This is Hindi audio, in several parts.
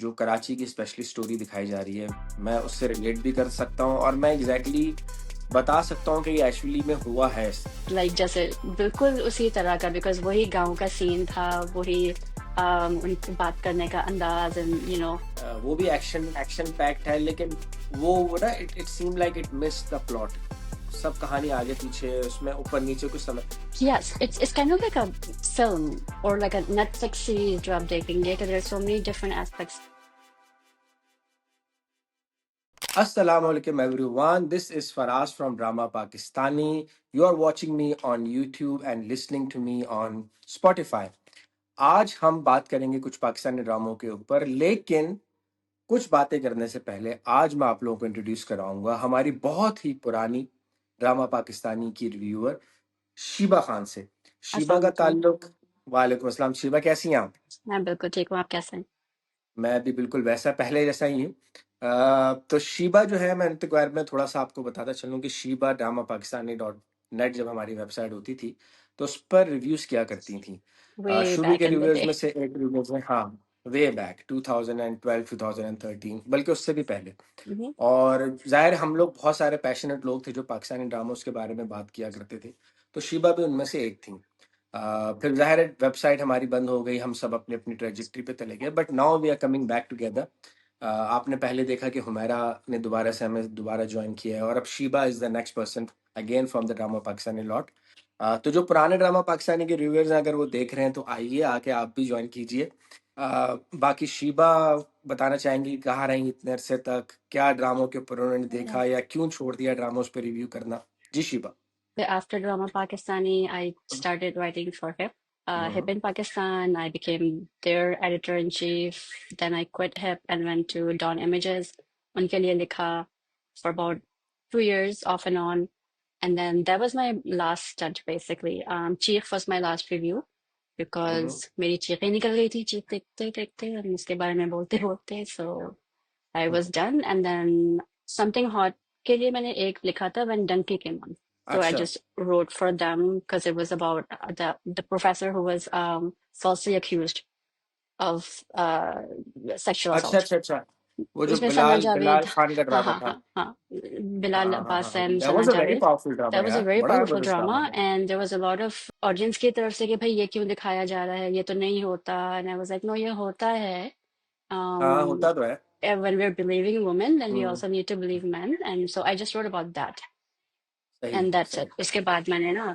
जो कराची की स्पेशली स्टोरी दिखाई जा रही है, मैं उससे रिलेट भी कर सकता हूँ और मैं एग्ज़ैक्टली बता सकता हूँ कि ये एक्चुअली में हुआ है। लाइक जैसे बिल्कुल उसी तरह का, बिकॉज वही गांव का सीन था, वही उनकी बात करने का अंदाज एंड वो भी एक्शन एक्शन पैक्ड है, लेकिन वो ना it seem like it missed the plot. सब कहानी आगे पीछे उसमें ऊपर नीचे कुछ समझ। yes, it's kind of like a film or like a Netflix series जो आप देखेंगे because there's so many different aspects. Assalamu alaikum everyone. This is Faraz from Drama Pakistani. You are watching me on YouTube and listening to me on Spotify. आज हम बात करेंगे कुछ पाकिस्तानी ड्रामों के ऊपर, लेकिन कुछ बातें करने से पहले आज मैं आप लोगों को इंट्रोड्यूस कराऊंगा हमारी बहुत ही पुरानी ड्रामा पाकिस्तानी की रिव्यूअर शीबा खान से। शीबा अस्सलाम का वालेकुम। ताल्लुक। वालेकुम अस्सलाम। शीबा कैसी हैं आप? मैं बिल्कुल ठीक हूँ, आप कैसे हैं? मैं भी बिल्कुल वैसा पहले जैसा ही हूँ। तो शीबा जो है, मैं इनके बारे में थोड़ा सा आपको बताता चलूँ कि Sheeba drama Pakistani dot net जब हमारी वेबसाइट होती थी तो उस पर रिव्यूज किया करती थी। way शुरू back के in the रिव्यूज day. में से एक रिव्यूज में, हाँ, वे बैक 2012 2013, बल्कि उससे भी पहले। Mhm. और जाहिर हम लोग बहुत सारे पैशनेट लोग थे जो पाकिस्तानी ड्रामोस के बारे में बात किया करते थे, तो शीबा भी उनमें से एक थी। फिर जाहिर है वेबसाइट हमारी बंद हो गई, हम सब अपनी अपनी ट्रेजेक्ट्री पे चले गए, but now we are coming back together. आपने पहले देखा कि हुमैरा ने दोबारा से हमें दोबारा ज्वाइन किया है और अब Sheeba is the next person again from the drama Pakistani lot. तो जो पुराने ड्रामा पाकिस्तानी के रिव्यूअर्स हैं, अगर वो देख रहे हैं तो आइए आके आप भी ज्वाइन कीजिए। बाकी शीबा बताना चाहेंगी कहाँ रही इतने अरसे तक, क्या ड्रामों के ऊपर उन्होंने देखा या क्यों छोड़ दिया ड्रामों पे रिव्यू करना। जी Sheeba. After Drama Pakistani, I started writing for HIP. HIP in Pakistan, I became their editor-in-chief. Then I quit HIP and went to Dawn Images. उनके लिए लिखा for about 2 years off and on. And then that was my last stint basically. Chief was my last review because मेरी चीखें निकल गई थी चीख देखते देखते और उसके बारे में बोलते बोलते. So I was done. And then Something Hot के लिए मैंने एक लिखा था when Donkey came on. So I अच्छा just wrote for them because it was about the professor who was falsely accused of sexual अच्छा assault. अच्छा अच्छा, वो जो उसमें सना बिलाल बिलाल जावेद, खान का हाँ ड्रामा हाँ था। हाँ हाँ, हाँ बिलाल हाँ हाँ अब्बास हाँ, and that Sana was a very Javed. Powerful drama That was a यार, very बड़ा powerful जबरदस्त ड्रामा drama था। and there was a lot of audience की तरफ से कि भाई ये क्यों दिखाया जा रहा है, ये तो नहीं होता. And I was like, no, ये होता है. हाँ Um, होता तो है। and when we're believing women, then we hmm, also need to believe men. And so I just wrote about that. सही And that's सही। it. उसके बाद मैंने ना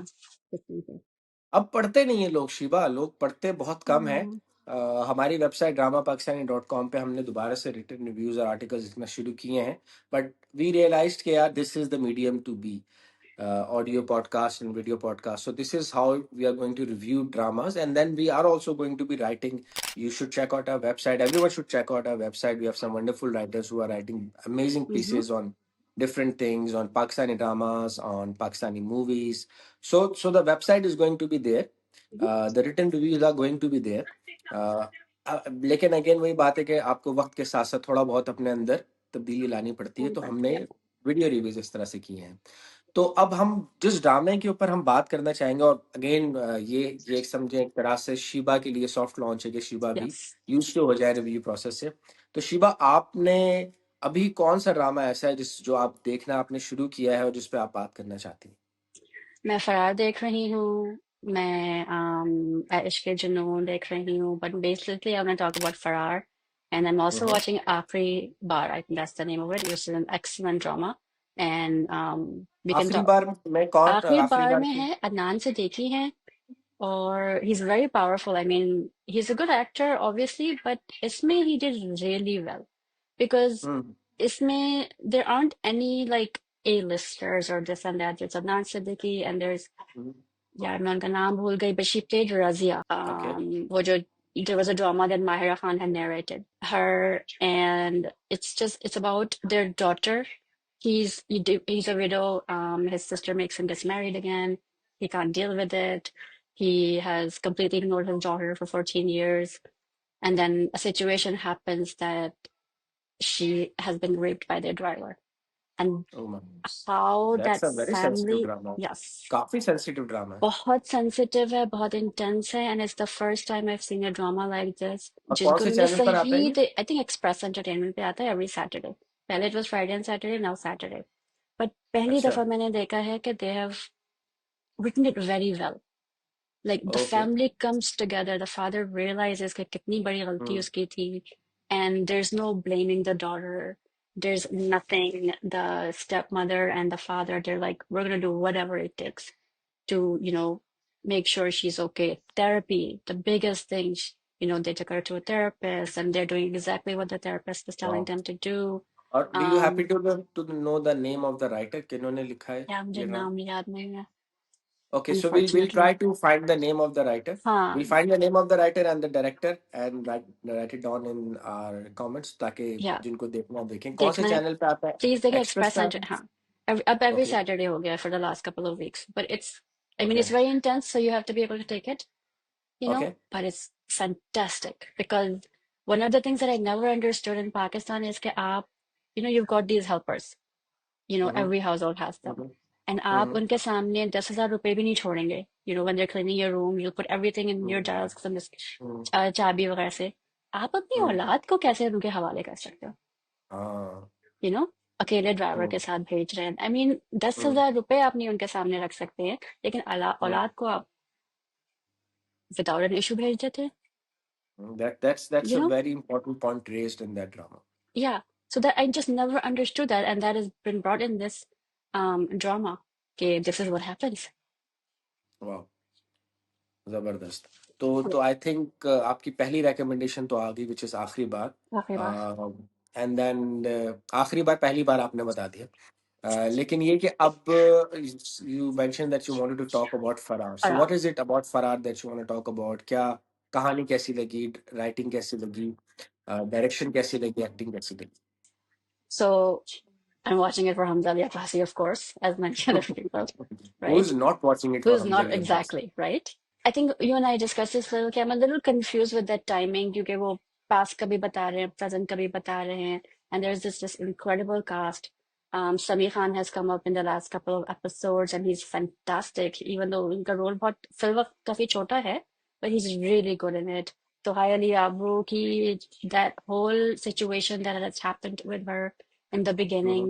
अब पढ़ते नहीं है लोग शिवा, लोग पढ़ते बहुत कम है। हम्म, हमारी website drama Pakistani dot com पे हमने दोबारा से रिटन रिव्यूज और आर्टिकल्स लिखना शुरू किए हैं, बट वी रियलाइज्ड कि यार this is the medium to be audio podcast and video podcast. So this is how we are going to review dramas, and then we are also going to be writing. You should check out our website. Everyone should check out our website. We have some wonderful writers who are writing amazing mhm, pieces on different things, on Pakistani dramas, on Pakistani movies. So the website is going to be there. mhm. The written reviews are going to be there. Uh, लेकिन अगेन वही बात है कि आपको वक्त के साथ साथ थोड़ा बहुत अपने अंदर तब्दीली लानी पड़ती है, तो हमने Yeah. वीडियो रिव्यूज इस तरह से किए हैं। तो अब हम जिस ड्रामे के ऊपर हम बात करना चाहेंगे, और अगेन ये एक समझे एक तरह से शीबा के लिए सॉफ्ट लॉन्च है कि शीबा भी Yes. यूज टू हो जाए रिव्यू प्रोसेस से। तो शीबा, आपने अभी कौन सा ड्रामा ऐसा है जिस जो आप देखना आपने शुरू किया है और जिस पे आप बात करना चाहती हैं? मैं फरार देख रही हूँ. मैं इश्क जुनून देख रही हूँ. But basically, I'm going to talk about Farar. And I'm also hmm. watching Akhri Bar. I think that's the name of it. It's an excellent drama. And we can आखिरी talk. बार में कौन आखिरी आखिरी बार बार में की? है, अदनान से देखी है. Or he's very powerful. I mean, he's a good actor, obviously, but इसमें he did really well. Because हम्म इसमें there aren't any like A-listers or this and that. There's Adnan Siddiqui and there's, यार मैं उनका नाम भूल गई, but she played Razia. Okay. वो जो there was a drama that Mahira Khan had narrated her, and it's about their daughter. He's a widow. His sister makes him get married again. He can't deal with it. He has completely ignored his daughter for 14 years, and then a situation happens that she has been raped by their driver. and Oh my, how that's that a very sensitive family, drama. yes, काफी sensitive drama है. बहुत सेंसिटिव है, बहुत इंटेंस है, and it's the first time I have seen a drama like this, और कौन जिनको से उन्होंने चैनल पर आता है सही, ये? आई थिंक एक्सप्रेस एंटरटेनमेंट पे आता है एवरी सैटरडे। पहले it was Friday and Saturday, now Saturday. But पहली अच्छा. दफा मैंने देखा है कि they have written it very well. Like the Okay. family comes together, the father realizes कि कितनी बड़ी गलती Hmm. उसकी थी, and there's no blaming the daughter. There's nothing. The stepmother and the father, they're like, we're gonna do whatever it takes to, make sure she's okay. Therapy, the biggest thing, they took her to a therapist and they're doing exactly what the therapist is telling Wow. them to do. और do you happy Um, to know the name of the writer किन्होंने लिखा है yeah, मुझे ये ड्रामा? नाम याद नहीं है, Okay, so we'll unfortunately. try to find the name of the writer. हाँ, We'll find the name of the writer and the director and write it down in our comments ताकि yeah, जिनको देखना देखें. कौन से देखना है चैनल पे आता है? प्लीज देखिए, एक्सप्रेस एक्सप्रेस पे एंड आता है? हाँ, अब एवरी Okay. सैटरडे हो गया for the last couple of weeks, but it's, I mean Okay. It's very intense, so you have to be able to take it, Okay. but it's fantastic because one of the things that I never understood in Pakistan is that आप, you've got these helpers, Mm-hmm. every household has them, Mm-hmm. and आप Mm-hmm. उनके सामने 10,000 रुपए भी नहीं छोड़ेंगे, when they're cleaning your room, you'll put everything in your desk and this Mm-hmm. चाबी वगैरह से, आप अपनी Mm-hmm. औलाद को कैसे उनके हवाले कर सकते हो, हाँ. यू नो अकेले ड्राइवर के Mm-hmm. साथ भेज रहे हैं, आई मीन 10,000 रुपए आप नहीं उनके सामने रख सकते हैं, लेकिन औलाद को आप विदाउट एन इशू भेज देते हैं, That's you a no very important point raised in that drama. या so that I just never understood that, and that is been brought in this drama कि this is what happens. Wow. जबरदस्त. तो आई थिंक आपकी पहली रिकमेंडेशन तो आ गई विच इज आखिरी बार. आखिरी बार एंड देन आखिरी बार पहली बार आपने बता दिया. लेकिन ये कि अब you mention that you wanted to talk about Faraar. सो Faraar. What is it about Faraar that you want to talk about? क्या कहानी कैसी लगी, राइटिंग कैसी लगी, डायरेक्शन कैसी लगी, एक्टिंग कैसी सो I'm watching it for Hamza Ali Abbasi, of course, as many other people, लगी? Who right? Is not watching it for Who's Hamza not Abbas? exactly, right? I think you and I discussed this little, कि I'm a little confused with that timing क्योंकि वो past का भी बता रहे हैं, present का भी बता रहे हैं, and there's this incredible cast. Sami Khan has come up in the last couple of episodes and he's fantastic, even though उनका role बहुत फिल्म काफी छोटा है, but he's really good in it. So Ali Abu की that whole situation that has happened with her in the beginning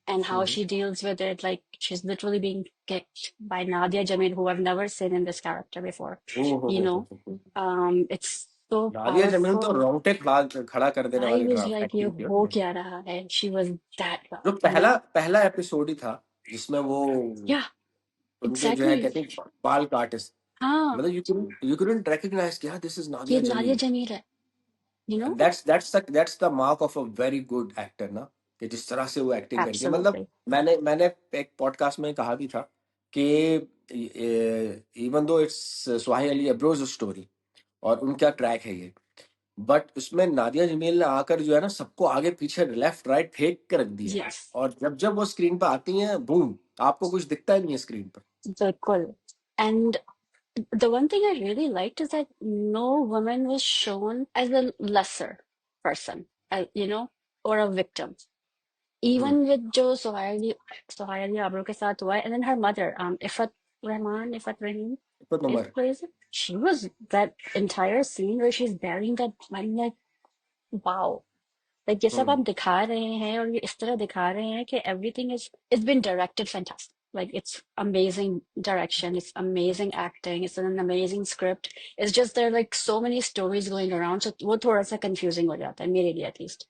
and how she deals with it, like she's literally being kicked by Nadia Jamil, who I've never seen in this character before. You know, it's so Nadia Jameel तो powerful. रोंगटे खड़ा खड़ा कर देने I वाली was ड्रामा like, ये एक्टिंग की हो उसने. क्या रहा है? She was that जो well, पहला पहला एपिसोड ही था जिसमें वो Yeah, उनके जो है exactly. कहते हैं बाल काटे, हाँ, मतलब यू कुडंट रिकॉग्नाइज कि हाँ दिस इज ये नादिया नादिया जमील. जमील है, you know? That's the mark of a very good actor ना, कि जिस तरह से वो एक्टिंग करती है. मतलब Absolutely. मैंने एक पॉडकास्ट में कहा भी था कि इवन दो इट्स सुहाई अली अब्रोज स्टोरी और उनका ट्रैक है ये, बट उसमें नादिया जमील ने आकर जो है ना सबको आगे पीछे लेफ्ट राइट फेंक कर रख दिया है. Yes, और जब जब वो स्क्रीन पर आती हैं बूम, आपको कुछ दिखता ही नहीं है स्क्रीन पर. बिल्कुल. And the one thing I really liked is that no woman was shown as a lesser person, or a victim. Hmm. Even with जो Sohaili Abro के साथ हुआ है, and then her mother, Ifat Rahim, इप्पत is number. plays it. She was that entire scene where she's bearing that. I'm like, wow. Like ये सब हम्म. आप दिखा रहे हैं और ये इस तरह दिखा रहे हैं कि everything is it's been directed fantastic. Like it's amazing direction, it's amazing acting, it's an amazing script. It's just there are like so many stories going around, so वो थोड़ा सा confusing हो जाता है मेरे लिए at least.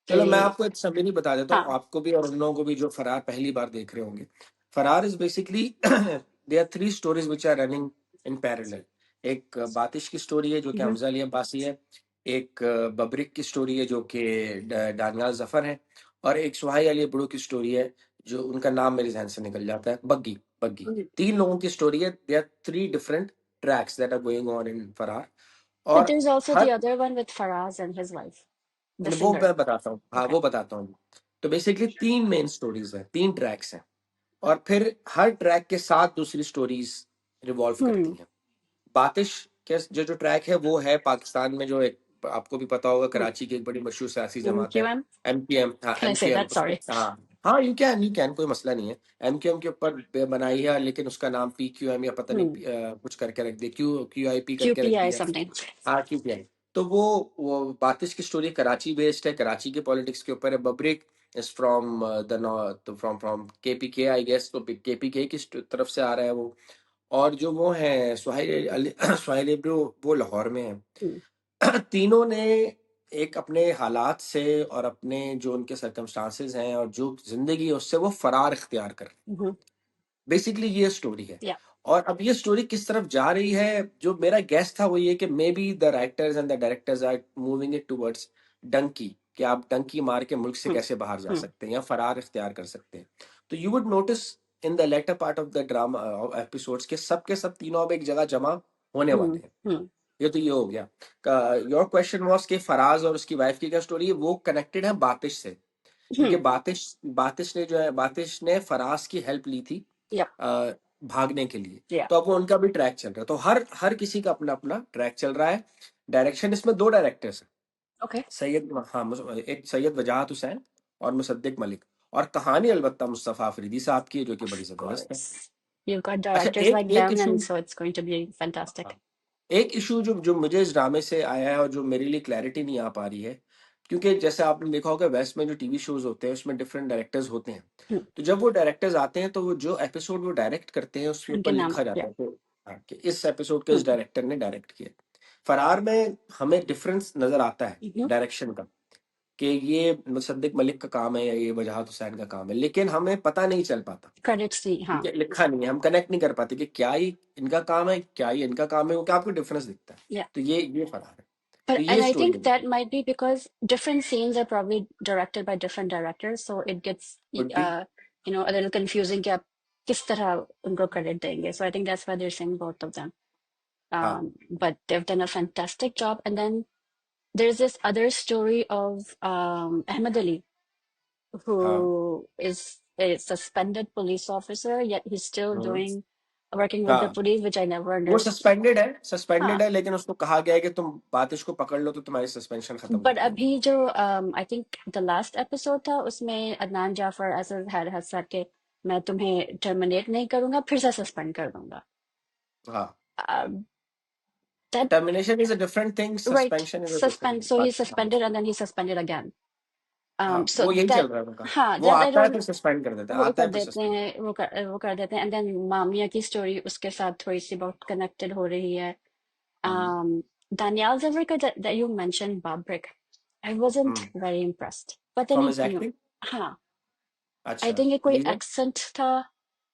चलो मैं कि आपको एक समरी बता देता हूँ, हाँ, आपको भी और उन लोगों को भी जो फरार पहली बार देख रहे होंगे. Faraar is basically there are three stories which are running in parallel. एक बातिश की स्टोरी है जो कि हम्म, हमजा अली अब्बासी है. एक बब्रिक की स्टोरी है जो कि डानियाल जफर है. और एक सुहाई अली बड़ो की स्टोरी है जो उनका नाम मेरे जहन से निकल जाता है, बग्गी. बग्गी. तीन लोगों की स्टोरी है. They are three different tracks that are going on in Faraar. but और there's also the her other one with Faraz and his wife, the वो singer. मैं बताता हूँ, हाँ Okay. वो बताता हूँ. तो बेसिकली तीन मेन स्टोरीज हैं, तीन ट्रैक्स हैं, और फिर हर ट्रैक के साथ दूसरी स्टोरीज रिवॉल्व करती Hmm. हैं. बातिश के जो जो ट्रैक है वो है पाकिस्तान में जो एक, आपको भी पता होगा, Hmm. कराची की एक बड़ी मशहूर सियासी जमात है MQM? एमपीएम. हाँ Can I say MKM that? उसमें, Sorry. हाँ हाँ, यू कैन, कोई मसला नहीं है। एमक्यूएम के ऊपर बनाई है, लेकिन उसका नाम पीक्यूएम या पता नहीं हम्म, कुछ करके रख दिया, क्यूआईपी करके रख QPI दिया। something. हाँ, क्यूपीआई। तो वो बातिश की स्टोरी कराची बेस्ड है, कराची के पॉलिटिक्स के ऊपर है। बब्रिक is from the north, from from KPK I guess, तो केपीके की तरफ से आ रहा है वो। और जो वो है सुहाइल अली सुहाइल इब्रो, वो लाहौर में है। Hmm. तीनों ने एक अपने हालात से और अपने जो उनके सर्कमस्टांसेस हैं और जो जिंदगी है उससे वो फरार इख्तियार कर, Mm-hmm. बेसिकली ये स्टोरी है। Yeah. और अब ये स्टोरी किस तरफ जा रही है, जो मेरा गेस था वो ये कि maybe the writers and the directors are moving it towards dunki, कि आप डंकी मार के मुल्क से Hmm. कैसे बाहर जा Hmm. सकते हैं या फरार इख्तियार कर सकते हैं। तो you would notice in the later part of the drama episodes के सब तीनों अब एक जगह जमा होने Hmm. वाले हैं। Hmm. ये तो ये हो गया। योर क्वेश्चन वाज कि फराज और उसकी वाइफ की क्या स्टोरी है, वो कनेक्टेड है बातिश से, क्योंकि Hmm. बातिश ने जो है, बातिश ने फराज की हेल्प ली थी Yep. अ, भागने के लिए। Yeah. तो अब वो उनका भी ट्रैक चल रहा है, तो हर हर किसी का अपना अपना ट्रैक चल रहा है। डायरेक्शन इसमें दो डायरेक्टर्स हैं, Okay. सैयद, हाँ, एक सैयद वजाहत हुसैन और मुसद्दिक मलिक। और कहानी अलबत्ता मुस्तफा अफरीदी साहब की है, जो कि बड़ी Of जबरदस्त है। course. You've got अच्छा, directors like एक them, issue, and so it's going to be fantastic. एक इशू जो जो मुझे इस ड्रामे से आया है और जो मेरे लिए क्लैरिटी नहीं आ पा रही है, क्योंकि जैसे आपने देखा होगा वेस्ट में जो टीवी शोज होते हैं उसमें डिफरेंट डायरेक्टर्स होते हैं। Hmm. तो जब वो डायरेक्टर्स आते हैं तो वो जो एपिसोड वो डायरेक्ट करते हैं उसके उनके ऊपर नाम, लिखा जाता yeah. है कि हाँ, कि इस एपिसोड को Hmm. इस डायरेक्टर ने डायरेक्ट किया। फरार में हमें डिफरेंस नजर आता है Mm-hmm. डायरेक्शन का, कि ये मुसद्दिक मलिक का काम है या ये वजाहत हुसैन का काम है, लेकिन हमें पता नहीं चल पाता, Credits थी, हाँ. ठीक है, लिखा नहीं है, हम कनेक्ट नहीं कर पाते कि क्या ये इनका काम है, क्या ये इनका काम है, वो क्या आपको डिफरेंस दिखता है। Yeah. तो ये फरार है। तो But ये and I story think that might be because different scenes are probably directed by different directors, so it gets would be. a little confusing कि आप किस तरह उनको credit देंगे. So I think that's why they're saying both of them. हाँ, But they've done a fantastic job. And then there's this other story of Ahmed Ali, हाँ, who is a suspended police officer, yet he's still hmm, working with the हाँ, police, which I never वो understood. सस्पेंडेड हाँ, है, लेकिन उसको कहा गया है कि तुम बातिश को पकड़ लो तो तुम्हारी सस्पेंशन खत्म but कर देंगे। अभी जो I think the last episode था, उसमें अदनान जाफर ऐसा had said कि मैं तुम्हें terminate नहीं करूंगा, फिर से suspend कर दूंगा. हाँ, Um, that termination is a different thing, right, suspension is a suspend. Different So he's बात। suspended and then he's suspended again. हाँ, So वो यही चल that, रहा है उनका। हाँ, वो that I आता है don't, फिर सस्पेंड कर देता है, वो आता कर है फिर देते सस्पेंड। हैं, वो कर देते हैं, and then मामिया की story उसके साथ थोड़ी सी बहुत connected हो रही है. Danielle Zevrica that you mentioned, Babrik, I wasn't very impressed. But then from his acting. हाँ, I अच्छा, think ये कोई रीजन। accent था,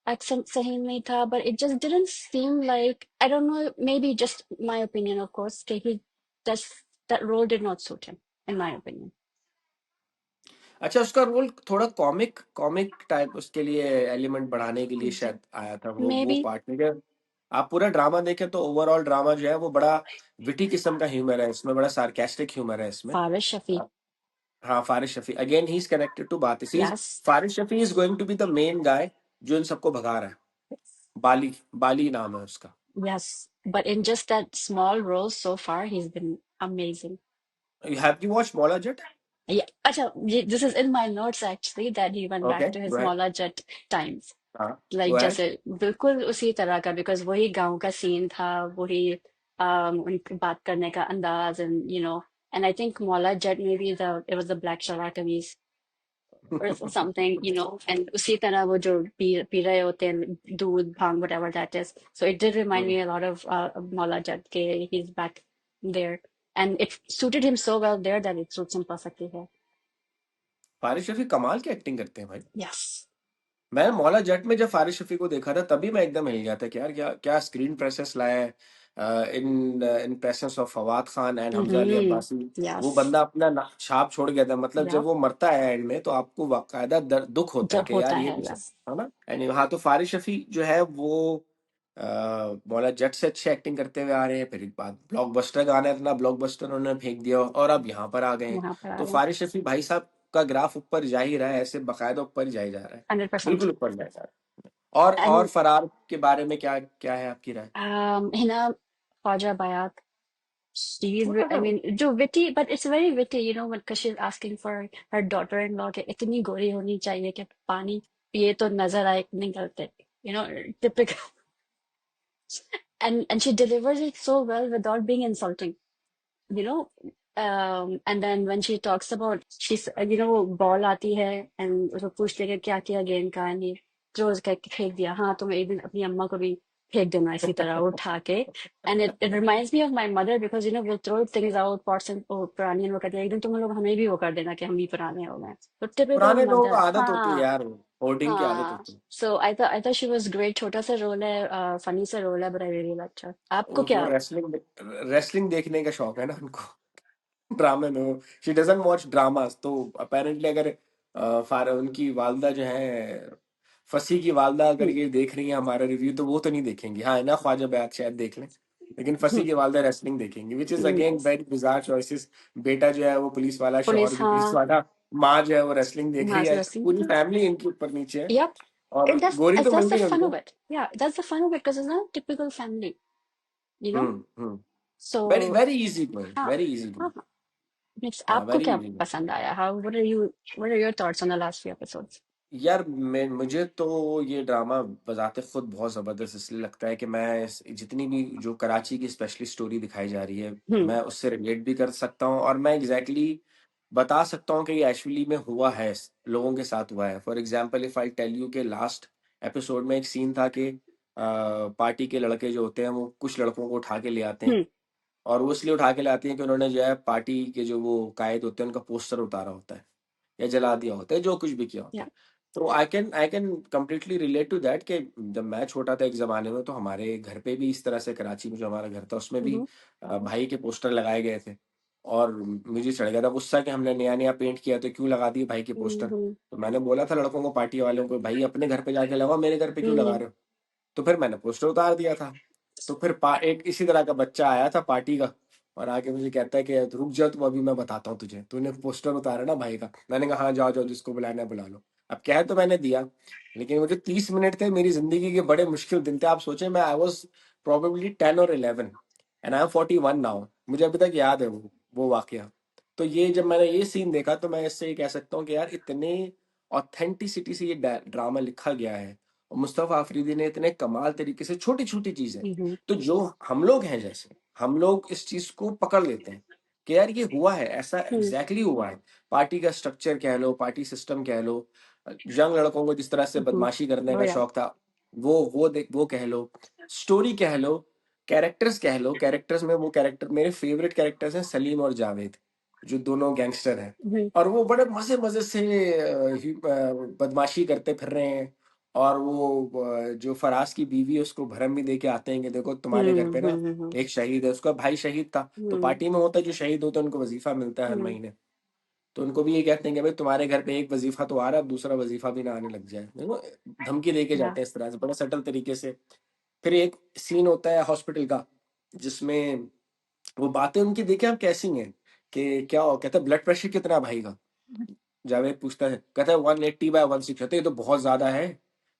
accent सही नहीं था, but it just didn't seem like, I don't know, maybe just my opinion, of course, कि he just that role did not suit him, in my opinion. अच्छा, उसका रोल थोड़ा कॉमिक कॉमिक टाइप, उसके लिए एलिमेंट बढ़ाने के लिए शायद आया था वो Maybe पार्ट में क्या। आप पूरा ड्रामा देखें तो ओवरऑल ड्रामा जो है वो बड़ा विटी किस्म का ह्यूमर है इसमें, बड़ा सार्केस्टिक ह्यूमर है इसमें। Faris Shafi, हाँ, Faris Shafi again he is connected to बात, yes. Faris Shafi is going to be the main guy जो इन सबको भगा रहा है। बाली, बाली नाम है उसका। Yes, but in just that small role so far, he's been amazing. You have you watch Maula Jatt? Yeah, acha, this is in my notes actually that he went okay, back to his go ahead. Maula Jet times. हाँ, गो Like अहेड। जैसे बिल्कुल उसी तरह का, because वही गांव का scene था, वही उनकी बात करने का अंदाज, and I think Maula Jet maybe it was the black shalwar kameez or something, and उसी तरह वो जो पी रहे होते हैं दूध भांग whatever that is. So it did remind me a lot of Maula Jet के he's back there, and it suited him so well there that it suits him perfectly here. फारिश Shafi कमाल की एक्टिंग करते हैं भाई। Yes. मैं मौला जट में जब फारिश शफी को देखा था तभी मैं एकदम हिल गया था कि यार क्या क्या स्क्रीन प्रेसेस लाया है, in presence of Fawad Khan and Hamza Ali Mm-hmm. Abbasi. वो Yes. बंदा अपना छाप छोड़ गया था, मतलब जब Yep. वो मरता है एंड में तो आपको बाकायदा दुख होता है जब कि होता यार ये है, कैसे, yes. है ना। एंड हाँ, तो फारिश शफी जो है वो मौला जट से अच्छे एक्टिंग करते हुए आ रहे हैं, फिर एक बात ब्लॉकबस्टर गाना है, इतना ब्लॉकबस्टर उन्होंने फेंक दिया और अब यहाँ पर आ गए हैं। यहाँ पर आ तो गए. फारिश शफी भाई साहब का ग्राफ ऊपर जा ही रहा है, ऐसे बाकायदा ऊपर ही जा ही जा रहा है, 100%. बिल्कुल ऊपर जा रहा है। और And फरार के बारे में क्या क्या है आपकी राय? Hina Khwaja Bayat, छोटा I सा। mean, जो witty, but it's very witty, you know, because she's asking for her daughter-in-law कि इतनी गोरी होनी चाहिए कि पानी पिए तो नजर आए निकलते, you know, typical. And she delivers it so well without being insulting, you know. And then when she talks about, she's, you know, वो बॉल आती है and उसको पूछते हैं कि क्या किया गेंद का, and he throws करके फेंक दिया, हाँ तुम एक दिन अपनी अम्मा को भी फेंक देना इसी तरह उठा के. And it reminds me of my mother because, you know, we'll throw things out, pots and oh, पुरानी, वो कहते हैं एक दिन तुम लोग हमें भी वो कर देना कि हम भी पुराने हो गए. तो typical पुराने लोगों को mother. आदत होती है हाँ. यार, होर्डिंग की आदत हाँ. होती है। So I thought she was great. छोटा सा रोल है, फनी सा रोल है, but I really liked her. आपको उनको क्या? रेसलिंग रेसलिंग देखने का शौक है ना उनको। ड्रामे में वो, शी डजंट वॉच ड्रामास, तो अपेरेंटली अगर उनकी वालदा जो है, फसी की वालदा अगर हम्म. ये देख रही है हमारा रिव्यू, तो वो तो नहीं देखेंगी। हाँ, ना ख्वाजा बैत शायद देख लें, लेकिन फसी हम्म. की वालदा रेसलिंग देखेंगी, which is again Nice. Very bizarre choices. बेटा जो है वो पुलिस वाला, शौहर पुलिस, भी पुलिस हाँ. वाला, माँ जो है वो रेसलिंग देख रही है, Maserati. पूरी फैमिली इनके ऊपर नीचे है। Yep. और And that's गोरी तो that's मिल the रही है fun of उनको। it. Yeah, that's the fun of it because it's not a typical family, you know? Hmm. Very So, very easy going, हाँ. Very easy going. हाँ. Next, हाँ, आपको वेरी क्या इजी। पसंद आया? What are your thoughts on the last few episodes? यार मुझे तो ये ड्रामा बजाते खुद बहुत ज़बरदस्त इसलिए लगता है कि मैं जितनी भी जो कराची की स्पेशली स्टोरी दिखाई जा रही है, Hmm. मैं उससे रिलेट भी कर सकता हूँ, और मैं एग्जैक्टली बता सकता हूँ कि ये एक्चुअली में हुआ है, लोगों के साथ हुआ है। For example, if I tell you के लास्ट एपिसोड में एक सीन था कि पार्टी के लड़के जो होते हैं वो कुछ लड़कों को उठा के ले आते हैं, Hmm. और वो इसलिए उठा के ले आते हैं कि उन्होंने जो है पार्टी के जो वो कायद होते हैं उनका पोस्टर उतारा होता है या जला दिया होता है, जो कुछ भी किया होता Yeah. है। तो I can completely relate to that कि जब मैं छोटा था एक ज़माने में, तो हमारे घर पे भी इस तरह से, कराची में जो हमारा घर था उसमें भी Mm-hmm. भाई के पोस्टर लगाए गए थे, और मुझे चढ़ गया था गुस्सा कि हमने नया नया पेंट किया तो क्यों लगा दिए भाई के पोस्टर। Mm-hmm. तो मैंने बोला था लड़कों को, पार्टी वालों को, भाई अपने घर पे जाके लगाओ, मेरे घर पे क्यों लगा Mm-hmm. रहे हो। तो फिर मैंने पोस्टर उतार दिया था। तो फिर एक इसी तरह का बच्चा आया था पार्टी का, और आके मुझे कहता है कि रुक जा तू, अभी मैं बताता हूँ तुझे, तूने पोस्टर उतारा ना भाई का। मैंने कहा हाँ, जाओ जाओ, जिसको बुलाना है बुला लो। अब कह तो मैंने दिया, लेकिन वो जो 30 मिनट थे मेरी जिंदगी के बड़े मुश्किल दिन थे। आप सोचे, मैं आई वॉज प्रोबेबली 10 और 11 एंड आई एम 41 नाउ। मुझे अभी तक याद है वो वाकया। तो ये जब मैंने ये सीन देखा, तो मैं इससे ये कह सकता हूँ कि यार इतने ऑथेंटिसिटी से ये ड्रामा लिखा गया है, और मुस्तफ़ा अफरीदी ने इतने कमाल तरीके से, छोटी छोटी चीजें, Mm-hmm. तो जो हम लोग हैं, जैसे हम लोग इस चीज को पकड़ लेते हैं कि यार ये हुआ है, ऐसा एग्जैक्टली हुआ है। पार्टी का स्ट्रक्चर कह लो, पार्टी सिस्टम कह लो, यंग लड़कों को जिस तरह से Mm-hmm. बदमाशी करने Oh का yeah. शौक था, वो कह लो, स्टोरी कह लो, कैरेक्टर्स कह लो। कैरेक्टर्स में वो कैरेक्टर, मेरे फेवरेट कैरेक्टर्स हैं सलीम और जावेद, जो दोनों गैंगस्टर हैं, Mm-hmm. और वो बड़े मजे मजे से बदमाशी करते फिर रहे हैं। और वो जो फराज की बीवी है उसको भरम भी दे के आते हैं कि देखो तुम्हारे घर पे ना Mm-hmm. एक शहीद है, उसका भाई शहीद था। तो Mm-hmm. पार्टी में होता है जो शहीद होता है उनको वजीफा मिलता है हर Mm-hmm. महीने, तो उनको भी ये कहते हैं कि भाई तुम्हारे घर पे एक वजीफा तो आ रहा है, अब दूसरा वजीफा भी ना आने लग जाए, देखो धमकी दे के Yeah. जाते हैं इस तरह से, बड़ा सटल तरीके से। फिर एक सीन होता है हॉस्पिटल का, जिसमें वो बातें उनकी देखे आप कैसी हैं, कि क्या हो, कहता है ब्लड प्रेशर कितना है भाई का। जावेद पूछता है, कहता है 180/160, कहते ये तो बहुत ज्यादा है,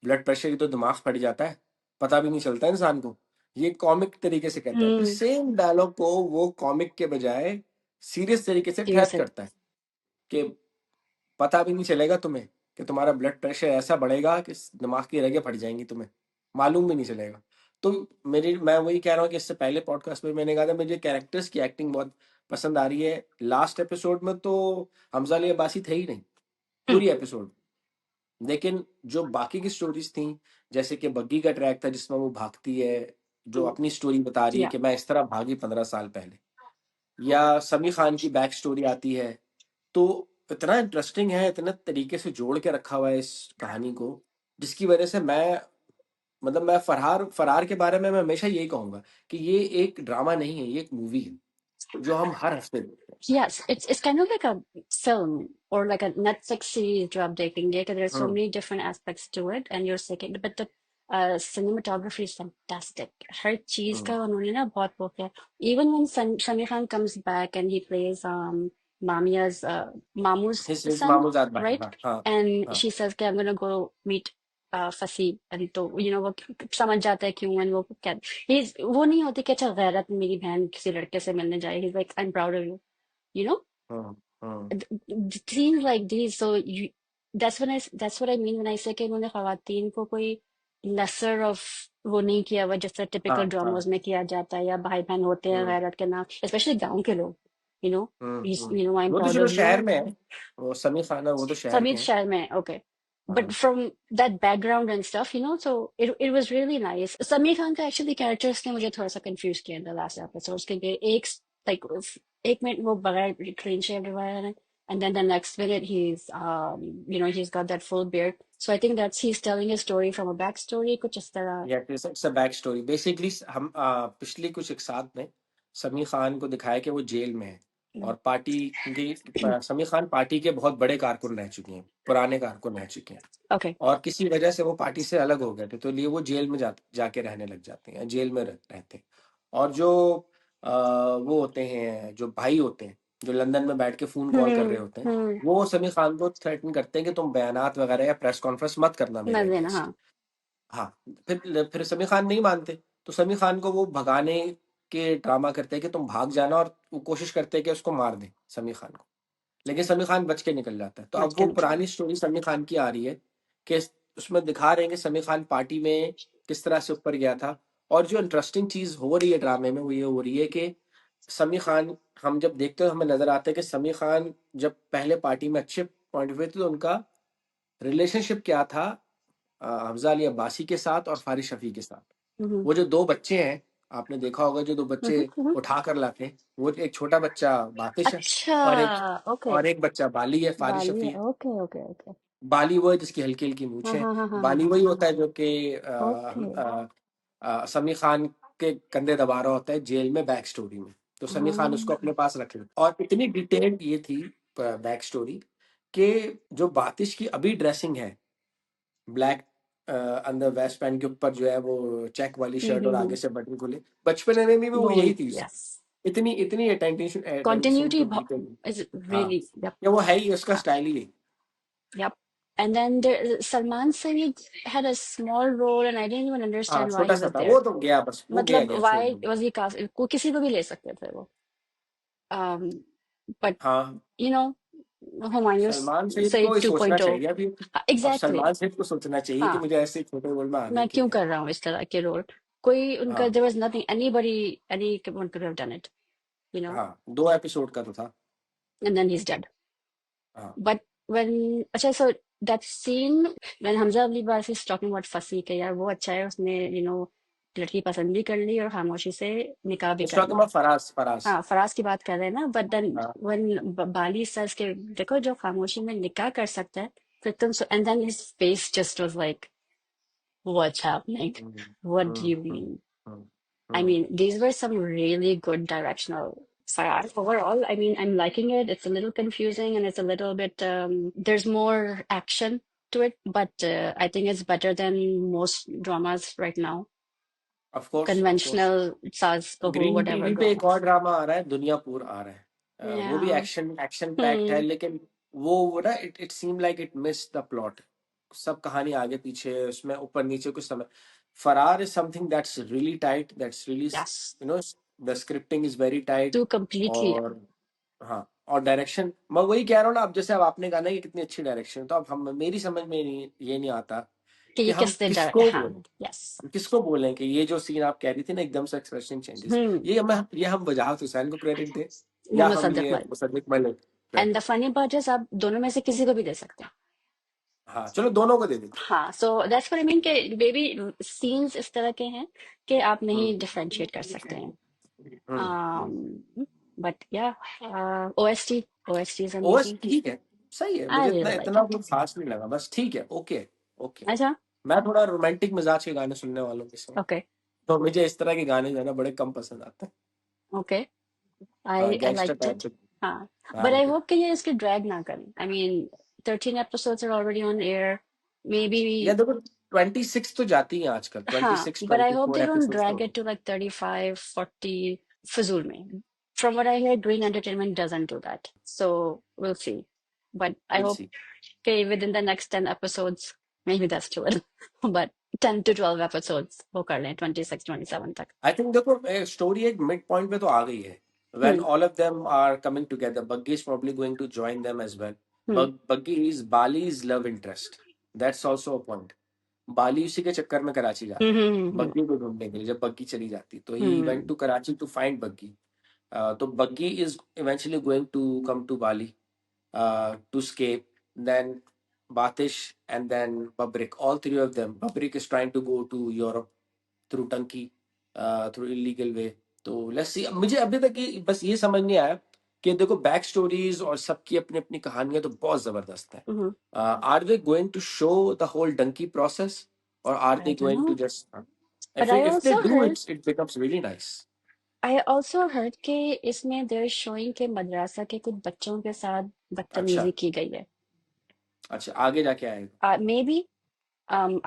ब्लड प्रेशर की तो दिमाग फट जाता है, पता भी नहीं चलता इंसान को। ये कॉमिक तरीके से कहता है, फिर Mm. सेम डायलॉग को वो कॉमिक के बजाय सीरियस तरीके से ट्रैप Seriously. करता है कि पता भी नहीं चलेगा तुम्हें कि तुम्हारा ब्लड प्रेशर ऐसा बढ़ेगा कि दिमाग की रगें फट जाएंगी, तुम्हें मालूम भी नहीं चलेगा। तो मैं वही कह रहा हूँ कि इससे पहले पॉडकास्ट में मैंने कहा था, मुझे कैरेक्टर्स की एक्टिंग बहुत पसंद आ रही है। लास्ट एपिसोड में तो हमजा अली अब्बासी थे ही नहीं Mm. पूरी एपिसोड, लेकिन जो बाकी की स्टोरीज थी, जैसे कि बग्गी का ट्रैक था जिसमें वो भागती है, जो Mm. अपनी स्टोरी बता रही है Yeah. कि मैं इस तरह भागी 15 साल पहले, या समी खान की बैक स्टोरी आती है, तो इतना इंटरेस्टिंग है, इतने तरीके से जोड़ के रखा हुआ है इस कहानी को, जिसकी वजह से मैं, मतलब मैं फरार फरार के बारे में मैं हमेशा यही कहूंगा कि ये एक ड्रामा नहीं है, ये एक मूवी है जो हम हर हफ्ते देखते हैं। Yes, it's kind of like a film or like a Netflix series जो आप देखेंगे कि there's so hmm. many different aspects to it and you're second but the cinematography is fantastic. हर चीज हम्म। का उन्होंने ना बहुत वो किया. Even when Shamir Khan comes back and he plays Mamia's Mamu's his son, मामूजात भाई, right? हाँ हाँ And हाँ। she says, "Okay, I'm gonna go meet फंसी and तो वो समझ जाता है क्यों and वो क्या वो नहीं होती कि अच्छा गैरत मेरी बहन किसी लड़के से मिलने जाए, he's like I'm proud of you, you know. Hmm hmm Scenes like these, so that's what I mean when I say कि उन्होंने खवातीन को कोई lesser of वो नहीं किया हुआ जैसे टिपिकल हाँ हाँ ड्रामास में किया जाता है, या भाई बहन होते हैं हम्म गैरत के नाम, स्पेशली गांव के लोग, you know, I'm वो तो proud चलो of you. शहर में है, वो समी खान है, वो तो शहर के Samit हैं। Sharma, okay. But हाँ from that background and stuff, so it was really nice. Samir Khan का actually characters ने मुझे थोड़ा सा confused किया in the last episodes क्योंकि like एक मिनट वो बगैर clean shaved हुआ है and then the next minute he's got that full beard. So I think that's he's telling a story from a backstory कुछ इस तरह. या it's a back story basically. हम पिछली कुछ एक साथ में समी खान को दिखाया कि वो जेल में है और पार्टी, क्योंकि समी खान पार्टी के बहुत बड़े कारकुन रह चुके हैं, पुराने कारकुन रह चुके हैं, Okay. और किसी वजह से वो पार्टी से अलग हो गए थे, तो लिए वो जेल में जाके रहने लग जाते हैं, जेल में रहते हैं। और जो वो होते हैं, जो भाई होते हैं, जो लंदन में बैठ के फोन कॉल कर रहे होते हैं, हम्म. वो समी खान को थ्रेटन करते हैं कि तुम बयानात वगैरह या प्रेस कॉन्फ्रेंस मत करना मेरे मैं देना अगेंस्ट। हाँ. हाँ, फिर समी खान नहीं मानते, तो समी खान को वो भगाने के ड्रामा करते हैं कि तुम भाग जाना, और वो कोशिश करते हैं कि उसको मार दें समी खान को, लेकिन समी खान बच के निकल जाता है। तो बच अब के वो निकल. पुरानी स्टोरी समी खान की आ रही है कि उसमें दिखा रहे हैं कि समी खान पार्टी में किस तरह से ऊपर गया था। और जो इंटरेस्टिंग चीज हो रही है ड्रामे में वो ये हो रही है कि समी खान, हम जब देखते हैं हमें नजर आता है कि समी खान जब पहले पार्टी में अच्छे पॉइंट हुए थे तो उनका रिलेशनशिप क्या था अफजा अली अब्बासी के साथ और फारिस शफी के साथ। हम्म. वो जो दो बच्चे हैं, आपने देखा होगा, जो दो बच्चे हम्म. उठा कर लाते हैं, वो एक छोटा बच्चा बातिश है अच्छा. और एक ओके. बच्चा बाली है, फारिस बाली शफी है. है। Okay okay okay. बाली वो है जिसकी हल्की हल्की मूछ हाँ है। हाँ हाँ हाँ हाँ बाली हाँ. वही होता है जो कि ओके. समी खान के कंधे दबा रहा होता है जेल में बैक स्टोरी में। तो समी खान उसको हाँ. अपने पास रख लेता है। और इतनी डिटेल्ड ये थी बैक स्टोरी कि जो बातिश की अभी ड्रेसिंग है, ब्लैक अंदर वेस्ट पैंट के ऊपर जो है वो चेक वाली शर्ट और आगे हम्म. से बटन खुले, बचपन में भी वो वो यही थी उसकी। यस. इतनी इतनी attention attention Continuity to detail. is हाँ, really yep. या वो है ही, उसका हाँ. स्टाइल ही है। Yep. And then Salman Saeed had a small role, and I didn't even हाँ, understand why छोटा he सा was था there. वो, तो गया, बस वो गया मतलब गया छोड़ why दो। was he cast? को किसी को भी ले सकते थे वो. Um, but हाँ, you know, Humayun Salman Saeed को Said ही सोचना 2.0. चाहिए अभी। अब Exactly. सलमान सईद को सोचना चाहिए कि हाँ. मुझे ऐसे छोटे रोल में आना है मैं कि क्यों नहीं। कर रहा हूँ इस तरह के रोल. कोई उनका हाँ there was nothing anyone could have done it, you know. हाँ, 2 एपिसोड का तो था। And then he's dead. हाँ, But when अच्छा, so that scene when Hamza Ali Bas is talking about फंसी के यार वो अच्छा है, उसने लड़की पसंद भी कर ली और खामोशी से निकाह भी कर लिया. फराज फराज। हाँ, फराज की बात कर रहे हैं ना. बट देन हाँ when बाली says के देखो जो खामोशी में निकाह कर सकता है फिर तुम and then his face just was like what's happening, hmm what do hmm you hmm mean. Hmm I hmm. mean, these were some really good directional Farad. Overall, I mean, I'm liking it. It's a little confusing and it's a little bit, there's more action to it, but I think it's better than most dramas right now. Of course of course. Conventional Saz Bahu, green whatever TV पे एक और dramas. ड्रामा आ रहा है, दुनियापुर आ रहा है। वो भी Yeah. एक्शन एक्शन पैक्ड है, Hmm. लेकिन वो ना it it seem like it miss the plot. सब कहानी आगे पीछे है, उसमें ऊपर नीचे कुछ समय। फरार is something that's really tight, that's really, Yes. You know, the scripting is very tight. Two completely. और हाँ, और डायरेक्शन, मैं वही कह रहा हूँ ना, अब जैसे अब आपने कहा ना कि कितनी अच्छी डायरेक्शन, तो अब हम, मेरी समझ में नहीं, ये नहीं आता कि कि ये हम किसने किसको हाँ. बोलें। Yes. किसको बोलें कि ये जो सीन आप कह रही थी ना, एकदम से एक्सप्रेशन चेंजेस, Hmm. ये हम वजाहत हुसैन को क्रेडिट दें या Mohammed हम Sadiq ये Malik. Mossadegh Malik And the credit. funny part is आप दोनों में से किसी को भी दे सकते हैं. हाँ, चलो दोनों को दे देते हाँ, so that's what I mean कि बेबी सीन्स इस तरह के हैं कि आप हैं। नहीं डिफरेंशिएट कर सकते हैं. हम्म। बट या OST OST is OS amazing. ठीक है, सही है, आई मुझे इतना रियली लाइक इतना इट. कुछ खास नहीं लगा, बस ठीक है, ओके ओके। अच्छा. मैं थोड़ा रोमांटिक मिजाज के गाने सुनने वालों में से हूँ, ओके. तो मुझे इस तरह के गाने जो है ना बड़े कम पसंद आते ओके. हैं, आई गैंगस्टर लाइक्ड टाइप इट. के। हाँ. बट हाँ, आई होप कि ये इसके ड्रैग ना करें. I mean 13 episodes are already on air. Maybe. या देखो 26 तो जाती है आजकल, हाँ, 26 but I hope 24 they don't episode drag तो it to like 35, 40 Fazul mein. From what I hear, Green Entertainment doesn't do that. So we'll see. But I will hope see. okay, within the next 10 episodes. maybe that's too little. But 10 to 12 episodes वो कर लें 26 27 तक. आई थिंक देखो स्टोरी एक मिड पॉइंट पे तो आ गई है when Hmm. all of them are coming together. Buggy is probably going to join them as well. Hmm. Buggy is Bali's love interest. That's also a point. बाली उसी के चक्कर में कराची Hmm. जाता है Hmm. Hmm. बग्गी को ढूंढने के लिए जब बग्गी चली जाती तो ही went Hmm. To Karachi to find Baggi तो Baggi is eventually going to come to Bali to escape. Then Batish and then Babrik, all three of them. Babrik is trying to go to Europe through Turkey, through illegal way. तो लेट्स सी मुझे अभी तक बस ये समझ नहीं आया कि देखो बैक स्टोरीज और सबकी अपनी अपनी कहानियां तो बहुत जबरदस्त है. Hmm. Are they going to show the whole dunki process और are I they don't going to know. Just But if they do it becomes really nice. I also heard कि इसमें they're showing कि मद्रासा के कुछ बच्चों के साथ अच्छा बदतमीजी की गई है. अच्छा आगे जाके आएगा. Maybe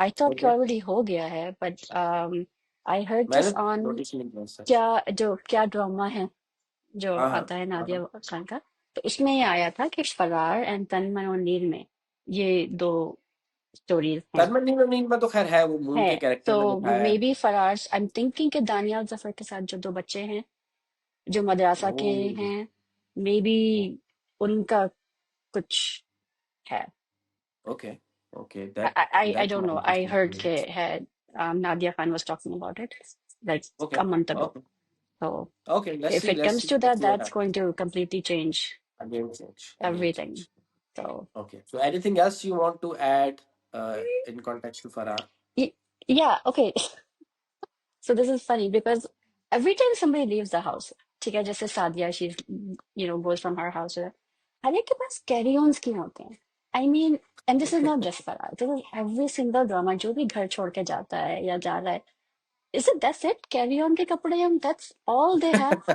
I thought कि ओके already हो गया है, but I heard मैंने this on नोटिस नहीं किया सच. क्या ड्रामा है जो हाँ हाँ आता है नादिया हाँ. खान का. तो उसमें ये आया था कि फरार एंड तन्मय और नील में ये दो स्टोरीज हैं. तन्मय नील में तो खैर है वो मून है के कैरेक्टर तो में दिखाया मे है. बी फरार. आई एम थिंकिंग कि दानियाल जफर के साथ जो दो बच्चे हैं जो मदरसा के ओह हैं, मे बी उनका कुछ है. Okay okay I that don't know. Might I heard be. कि had Nadia Khan was talking about it like okay a month ago. Okay So okay if it comes to let's that, see what that's going happens. to completely change again everything. Change. So Okay, so anything else you want to add in context to Farah? yeah, okay. So this is funny because every time somebody leaves the house, ठीक है, जैसे Sadia, she's goes from her house. हर एक के पास कैरी ऑन्स क्यों होते हैं? I mean, and this is not just Farah. This is every single drama जो भी घर छोड़ के जाता है या जा रहा है. Is it that's it? Carry on के कपड़े हम that's all they have?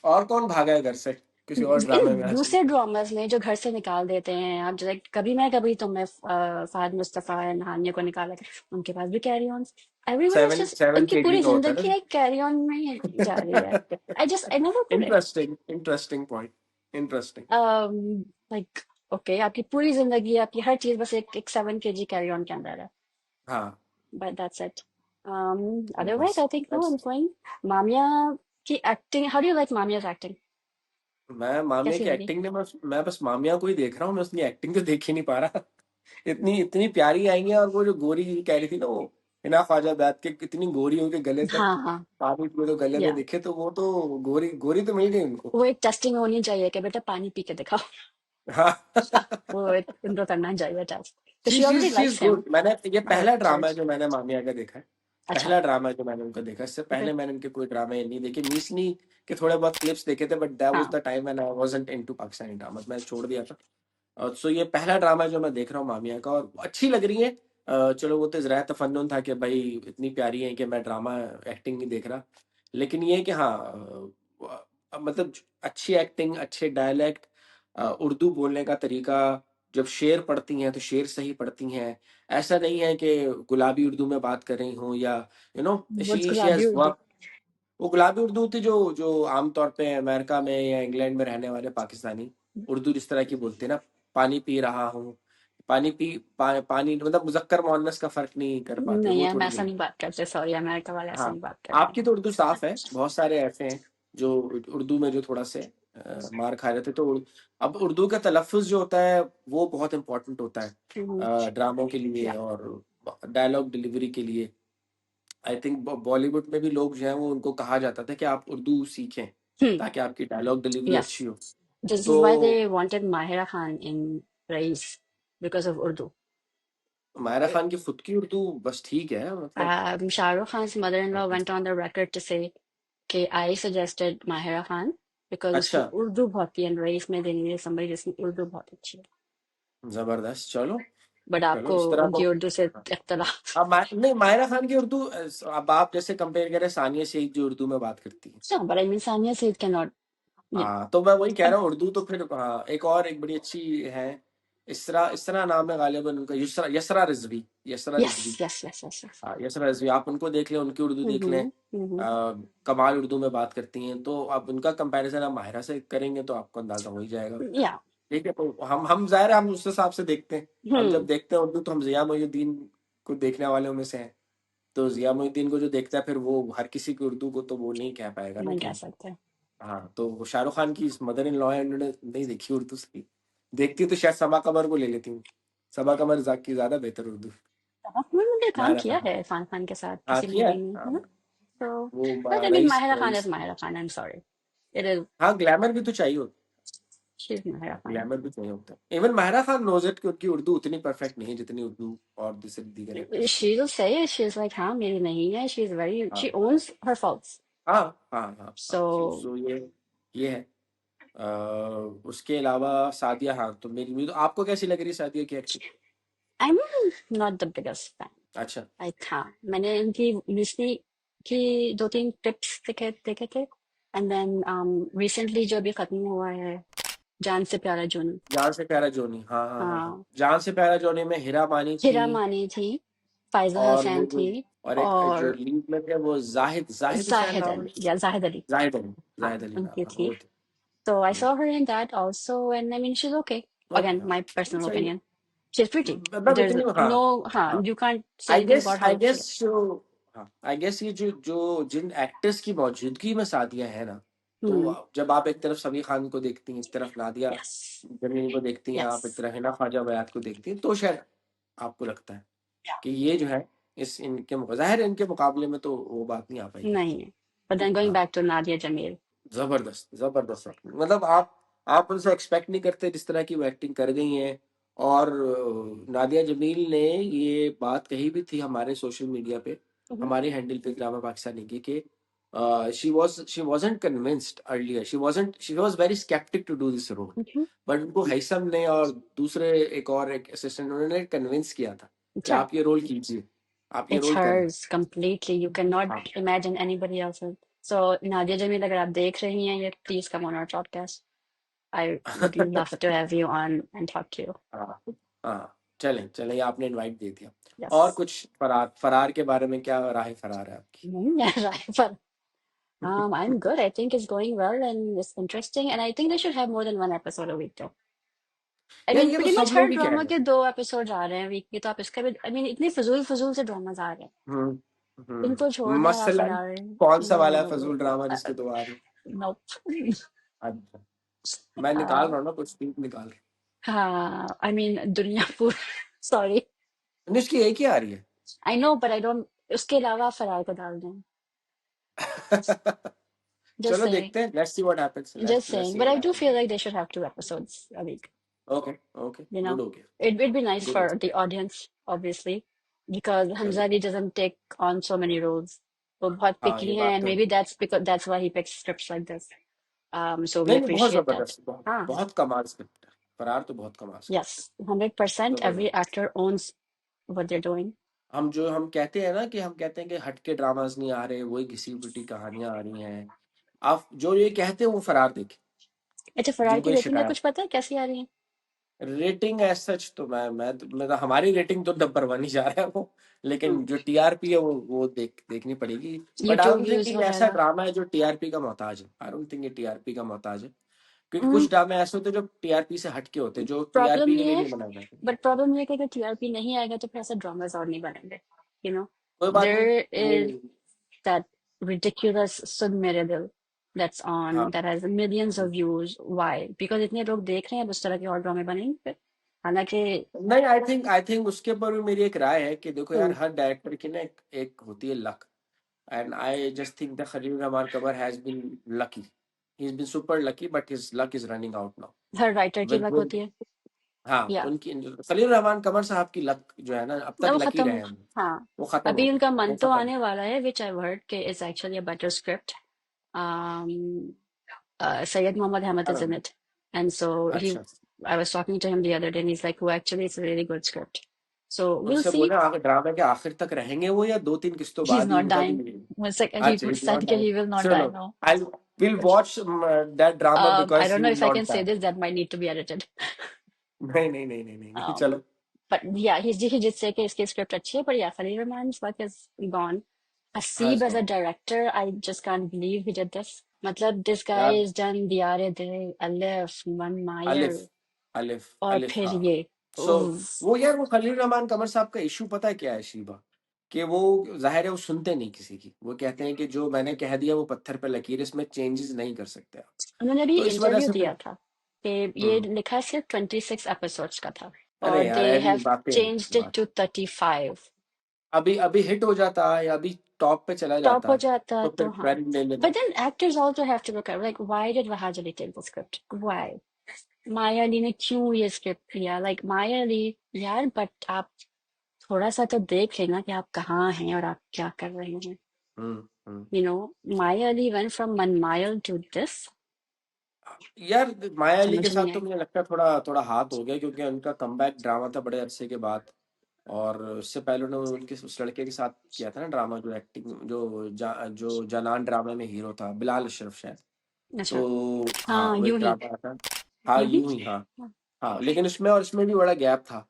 और कौन भागा है घर से किसी और ड्रामे इन में आजकल? दूसरे ड्रामास में जो घर से निकाल देते हैं आप, जैसे कभी मैं कभी तो मैं फहद मुस्तफा एंड हानिया को निकाला, उनके पास भी carry on. Everyone is seven just seven उनकी केजी पूरी का होता जिंदगी है एक कैरी ऑन में ही जा रही है. ना. I never could it. Interesting point. Interesting. Like okay, आपकी पूरी जिंदगी आपकी हर चीज बस एक 7 kg कैरी ऑन के अंदर है. हाँ. But that's it. Nice. Otherwise I think no, I am That's गोइंग. मामिया की acting, how do you like Mamya's acting? मैं मामिया कैसी की लगी? एक्टिंग ने मैं बस मामिया को ही देख रहा हूँ मैं उसकी एक्टिंग तो देख ही नहीं पा रहा. इतनी इतनी प्यारी आई है और वो जो गोरी कह रही थी ना वो हिना ख्वाजा बैठ के कितनी गोरी हो के गले तक हाँ हाँ. पानी पूरे तो गले में या दिखे तो वो तो गोरी गोरी तो मिल गई उनको. वो एक टेस्टिंग होनी चाहिए कि बेटा पानी पी के दिखाओ. हाँ. वो एक उनको करना चाहिए टेस्ट. तो she she is already likes him. Good. मैंने ये आई पहला ड्रामा है जज. जो मैंने मामिया का देखा है. अच्छा. पहला ड्रामा है जो मैंने उनका देखा. इससे ओके. पहले मैंने इनके कोई ड्रामे नहीं देखे. मीसली के थोड़े बहुत क्लिप्स देखे थे बट दैट वाज हाँ. The time when I wasn't into Pakistani dramas. मैं छोड़ दिया था. सो ये पहला ड्रामा है जो मैं देख रहा हूँ मामिया का और अच्छी लग रही है. चलो वो तो ज़रा तफन्नुन था कि भाई इतनी प्यारी है कि मैं ड्रामा एक्टिंग नहीं देख रहा. लेकिन ये है कि हाँ मतलब अच्छी एक्टिंग अच्छे डायलेक्ट उर्दू बोलने का तरीका. जब शेर पढ़ती हैं तो शेर सही पढ़ती हैं. ऐसा नहीं है कि गुलाबी उर्दू में बात कर रही हूँ या यू नो व्हाट्स शी गुलाबी हैज उर्दू? वर्क. वो गुलाबी उर्दू होती जो जो आमतौर पे अमेरिका में या इंग्लैंड में रहने वाले पाकिस्तानी उर्दू जिस तरह की बोलते हैं ना. पानी पी रहा हूँ. पानी मतलब मुज़क्कर मुअन्नस का फर्क नहीं कर पाते नहीं वो है, मैं थोड़ी ऐसा बोलते नहीं बात करते. सॉरी, अमेरिका वाले हैं. ऐसा हाँ नहीं बात करते. आपकी तो उर्दू साफ है. बहुत सारे ऐसे हैं जो उर्दू में जो थोड़ा से मार खा रहे थे तो अब उर्दू का तलफ़ुज़ जो होता है वो बहुत इम्पोर्टेंट होता है हम्म. ड्रामों के लिए या. और डायलॉग डिलीवरी के लिए. आई थिंक बॉलीवुड में भी लोग जो हैं वो उनको कहा जाता था कि आप उर्दू सीखें ताकि आपकी डायलॉग डिलीवरी यस. अच्छी हो. दिस इज तो why they wanted Mahira Khan in Raees, because of Urdu. Mahira Khan की खुद की उर्दू बस ठीक है मतलब. Shahrukh Khan's mother-in-law went on the record to say कि I suggested Mahira Khan because उसकी अच्छा उर्दू बहुत थी and रईस में they needed somebody जिसकी उर्दू बहुत अच्छी है. जबरदस्त. चलो बट चलो आपको इस तरह उनकी तो. उर्दू से इख्तलाफ. अब नहीं मायरा खान की उर्दू अब आप जैसे कंपेयर करें सानिया शेख जो उर्दू में बात करती है. No, but I mean Sania Said cannot, you know. हाँ तो मैं वही कह अब रहा हूँ उर्दू तो फिर हाँ एक और एक बड़ी अच्छी है. इसरा इसरा नाम है गालिबन उनका. Yusra Yusra Rizvi. Yusra Rizvi. yes, yes, yes, yes, yes. हाँ यसरा रिजवी आप उनको देख लें उनकी उर्दू देख लें. Mm-hmm. कमाल उर्दू में बात करती हैं तो आप उनका कंपैरिजन आप माहिरा से करेंगे तो आपको अंदाजा हो ही जाएगा. Yeah. ठीक है, तो हम ज़ाहिर है हम उस हिसाब से देखते हैं। हम जब हम्म। देखते हैं उर्दू तो हम ज़िया मोइनुद्दीन को देखने वालों में से हैं। तो ज़िया मोइनुद्दीन को जो देखता है फिर वो हर किसी की उर्दू को तो वो नहीं कह पाएगा ना नहीं कह कि सकते। हाँ, तो वो शाहरुख खान की मदर इन लॉ है, उन्होंने नहीं देखी उर्दू सही। देखती तो शायद सबा कमर को ले लेती हूँ। सबा कमर की ज़्यादा बेहतर उर्दू। उन्होंने काम माहिरा किया खान। है इरफान खान के साथ हाँ किसी किया मूवी है, में, है हाँ। ना? तो वो but I mean Raees Mahira Khan is Raees. Mahira Khan, I am sorry, it is, हाँ, ग्लैमर भी तो चाहिए होता शी इज माहिरा है, खान। ग्लैमर भी चाहिए होता है। Even Mahira Khan knows it कि उनकी उर्दू उतनी परफेक्ट नहीं है जितनी उर्दू और दूसरे दीगर एक्टर्स की शी है। Will say she is like हाँ मेरी नहीं है, शी इज वेरी, शी हाँ ओन्स हर फॉल्ट्स। हाँ हाँ हाँ सो हाँ, सो ये है। उसके अलावा सादिया, हाँ तो मेरी तो आपको कैसी लग रही है सादिया की acting? I am not the biggest fan. अच्छा। लाइक हाँ, मैंने इनकी लिस्नी की दो तीन टिप्स देखे देखे थे, एंड देन रिसेंटली जो अभी खत्म हुआ है, जान से प्यारा जून। जान से प्यारा जोनी, हाँ हाँ हाँ हाँ, हाँ, जान से प्यारा जोनी में हीरा मानी थी। हिरा मानी थी, फाइजा और वो हसन थी, और एक जो और लीड में थे वो जाहिद जाहिद हुसैन जाहिद नाम है। अली या जाहिद अली। जाहिद अली। हाँ, जाहिद अली नाम, उनकी हाँ थी। वो थे। So I hmm, saw her in that also, and I mean, she's okay. Okay, Again, हाँ my personal सही है। opinion. She's pretty. मतलब There's इतनी, हाँ no, huh, हाँ। you can't say anything about her I looks again. Guess जो, हाँ आई गेस ये जो जो जिन एक्टर्स की मौजूदगी में शादियां है ना, तो Hmm. जब आप एक तरफ समीर खान को देखती हैं, एक तरफ नादिया Yes. जमील को देखती हैं, आप एक Yes. तरफ हिना ख्वाजा बयात को देखती हैं, तो शायद आपको लगता है Yeah. कि ये जो है इस इनके ज़ाहिर है इनके मुकाबले में तो वो बात नहीं आ पाएगी। नहीं है. But then going हाँ, back to Nadia Jamil. जबरदस्त जबरदस्त एक्टिंग, मतलब आप उनसे एक्सपेक्ट नहीं करते जिस तरह की वो एक्टिंग कर गई हैं। और नादिया जमील ने ये बात कही भी थी हमारे सोशल मीडिया पे, Mm-hmm. हमारे हैंडल पे ड्रामा पाकिस्तानी की, कि she wasn't convinced earlier, she was very sceptical to do this role. Mm-hmm. But उनको हैसम ने और दूसरे एक असिस्टेंट उन्होंने कन्विंस किया था कि Sure. आप ये रोल कीजिए, आप ये It's रोल करें। hers completely. You cannot हाँ। imagine anybody else's. So Nadia Jamil, अगर आप देख रही हैं ये, please come on our podcast. I would love to have you on and talk to you. हाँ हाँ, चलें चलें, ये आपने इनवाइट दे दिया। और Yes. कुछ फरार फरार के बारे में क्या राह फरार है आपकी? Yeah, right. But I'm good. I think it's going well and it's interesting. And I think they should have more than one episode a week, though. I यार mean, ये तो pretty much सब हर लोग ही कह ड्रामा रहे के हैं। 2 एपिसोड आ रहे हैं वीक के, तो आप इसका भी, I mean, इतने फजूल फजूल से ड्रामाज आ रहे हैं, इनको छोड़ना है आप मसलन फरार। कौन सा वाला है नो, फजूल ड्रामा जिसके दो आ रही है? नोप। अच्छा, मैं निकाल रहा हूँ ना, कुछ तीन निकाल रहा हाँ, I mean, दुनिया पूरा, सॉरी, हूँ। इसकी एक ही आ रही है। I know but I don't, उसके अलावा फरार को डाल दें। जस्ट चलो सेइंग, देखते हैं, let's see what happens, just let's saying, see but what I do feel happens. like they should have 2 episodes a week. Okay okay, You know, good हो गया, it'd be nice गुड हो for the audience, obviously, because गया, चलो। Hamzali doesn't take on so many roles. वो बहुत हाँ ये picky हैं, बात and तो है। maybe that's why he picks scripts like this. So we नहीं नहीं, बहुत appreciate that. जबरदस्त, बहुत हाँ, बहुत कमाल स्क्रिप्ट है। फरार तो बहुत कमाल स्क्रिप्ट है। yes, 100%. Every जबरदस्त। actor owns what they're doing. हम कहते हैं ना कि हम कहते हैं कि हटके ड्रामास नहीं आ रहे, वही घिसी पिटी कहानियां आ रही हैं। आप जो ये कहते हैं वो फरार देखें, अच्छा, फरार जिनको की ये रेटिंग का शिकायत। कुछ पता है कैसी आ रही है? रेटिंग एज सच तो मैं तो हमारी रेटिंग तो नंबर 1 ही जा रहा है वो, Hmm. लेकिन जो टीआरपी है वो देखनी पड़ेगी। But I YouTube don't think views ये ऐसा वगैरह. ड्रामा है जो टीआरपी का मोहताज है, आई डोंट थिंक ये टीआरपी का मोहताज है। क्योंकि Hmm. कुछ ड्रामे ऐसे होते हैं जो टीआरपी से हटके होते हैं, जो प्रॉब्लम टीआरपी के ये लिए है, नहीं बनाए जाते। बट प्रॉब्लम ये है कि अगर टीआरपी नहीं आएगा तो फिर ऐसे ड्रामास और नहीं बनेंगे. You know, कोई बात नहीं, there वो is that ridiculous Sud Mere Dil that's on, हाँ। that has millions of views. Why? Because इतने लोग देख रहे हैं, अब उस तरह के और ड्रामे बनेंगे फिर. हालांकि नहीं, आई थिंक उसके ऊपर भी मेरी एक राय है कि देखो यार, हम्म, हर डायरेक्टर की ना एक होती है luck. And I just think the Khalil Rahman Qamar has been lucky, he is been super lucky, but his luck is running out now. हर राइटर की विद लक विद होती है. हाँ, या उनकी खलील रहमान कबर साहब की लक जो है ना, अब ना तक वो लकी रहे खत्म. हैं हाँ, वो खत्म हो अभी गई, उनका वो मन तो खत्म। आने वाला है, which I've heard कि it's actually a better script. Um, Syed Muhammad Hamid is हाँ, in it, and so अच्छा, I was talking to him the other day, and he's like, "Oh, actually, it's a really good script." So we'll उनसे see. बोले आगे ड्रामे के आखिर तक रहेंगे वो, या 2-3 किस्तों He's बाद ही not उनका भी dying. मिलेगा? One second, he अच्छा, is not said that dying. he will not die चलो, now. I will watch that drama I because don't he know will if I not can say die. this. That might need to be edited. नहीं नहीं नहीं नहीं नहीं नहीं, Um, चलो। but yeah, he did say कि इसकी script अच्छी है, but yeah, Khalil Rahman's work is gone. हाँ Hasib as a sir, director, I just can't believe he did this. मतलब this guy यार has done Diyar-e Dil, Alif, Man अलिफ, Mayer. अलिफ, और अलिफ, फिर हाँ। ये सो उफ, वो यार, वो खलील रहमान कमर साहब का इशू पता है क्या है शिवा, कि वो जाहिर है वो सुनते नहीं किसी की, वो कहते हैं कि जो मैंने कह दिया वो पत्थर पे लकीर, इसमें चेंजेस नहीं कर सकते आप। उन्होंने भी तो इस वजह इंटरव्यू से दिया फिर था कि ये हम्म। लिखा सिर्फ 26 एपिसोड्स का था अरे और यार दे ऐसी हैव बातें चेंज्ड इट बात, टू 35। अभी अभी हिट हो जाता है या अभी टॉप पे चला टॉप जाता हो है जाता तो तो फिर हाँ, ट्रेंड ले but लेता। then actors also have to look at like why did Wahaj Ali take the script? Why? माया अली ने क्यों ये स्क्रिप्ट लिया? लाइक माया अली, यार बट आप थोड़ा सा तो देख लेना कि आप कहाँ हैं और आप क्या कर रहे हैं। हम्म। You know, Maya Ali went from Manmayal to this. यार माया अली के समझ साथ नहीं तो आई। मुझे लगता है थोड़ा थोड़ा हाथ हो गया, क्योंकि उनका कमबैक ड्रामा था बड़े अरसे के बाद, और उससे पहले उन्होंने उनके उस लड़के के साथ किया था ना ड्रामा, जो एक्टिंग जो जानान ड्रामा में हीरो था, बिलाल अशरफ शायद। अच्छा, तो हाँ, हाँ वो एक यूं ही, ड्रामा था। हाँ यूं ही। यूं ही, हाँ। हाँ लेकिन उसमें और इसमें भी बड़ा गैप था।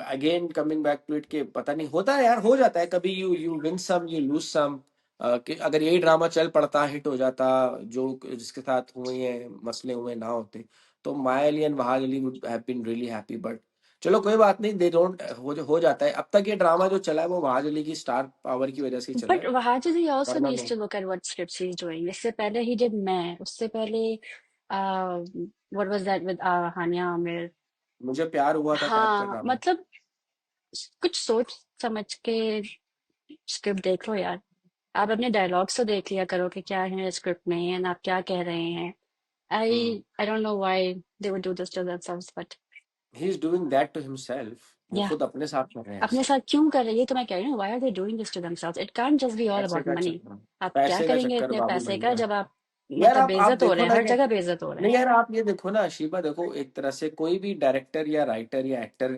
Again coming back to it, के पता नहीं होता है यार, हो जाता है कभी, you you win some you lose some. कि अगर यही ड्रामा चल पड़ता, हिट हो जाता, जो जिसके साथ हुए हैं मसले हुए ना होते, तो Maya Ali and Wahaj Ali would have been really happy. But चलो कोई बात नहीं, दे डोंट, हो जाता है। अब तक ये ड्रामा जो चला है वो वहाज अली की स्टार पावर की वजह से ही चला But है, Wahaj also वरना needs नहीं। to look at what scripts he's doing. इससे पहले he did मैं, उससे पहले uh, what was that with Hania Amir? मुझे प्यार हुआ था टाइप का हाँ ड्रामा। मतलब कुछ सोच समझ के स्क्रिप्ट देख लो यार। आप अपने डायलॉग्स तो देख लिया करो कि क्या है स्क्रिप्ट में एंड आप क्या कह रहे हैं। हम्म। I don't know why they would do this to themselves, but he is doing that to himself, वो yeah, खुद अपने साथ कर रहे हैं अपने ऐसा। साथ क्यों कर रही है तो मैं कह रही हूँ, why are they doing this to themselves? It can't just be all पैसे about का money. चक्कर, आप क्या पैसे का करेंगे चक्कर इतने बाबू पैसे का भैया। जब आप यार मतलब आप बेइज्जत हो रहे देखो हैं, ना हर कि, जगह बेइज्जत हो रहे नहीं हैं। यार आप ये देखो ना शिवा, देखो एक तरह से कोई भी डायरेक्टर या राइटर या एक्टर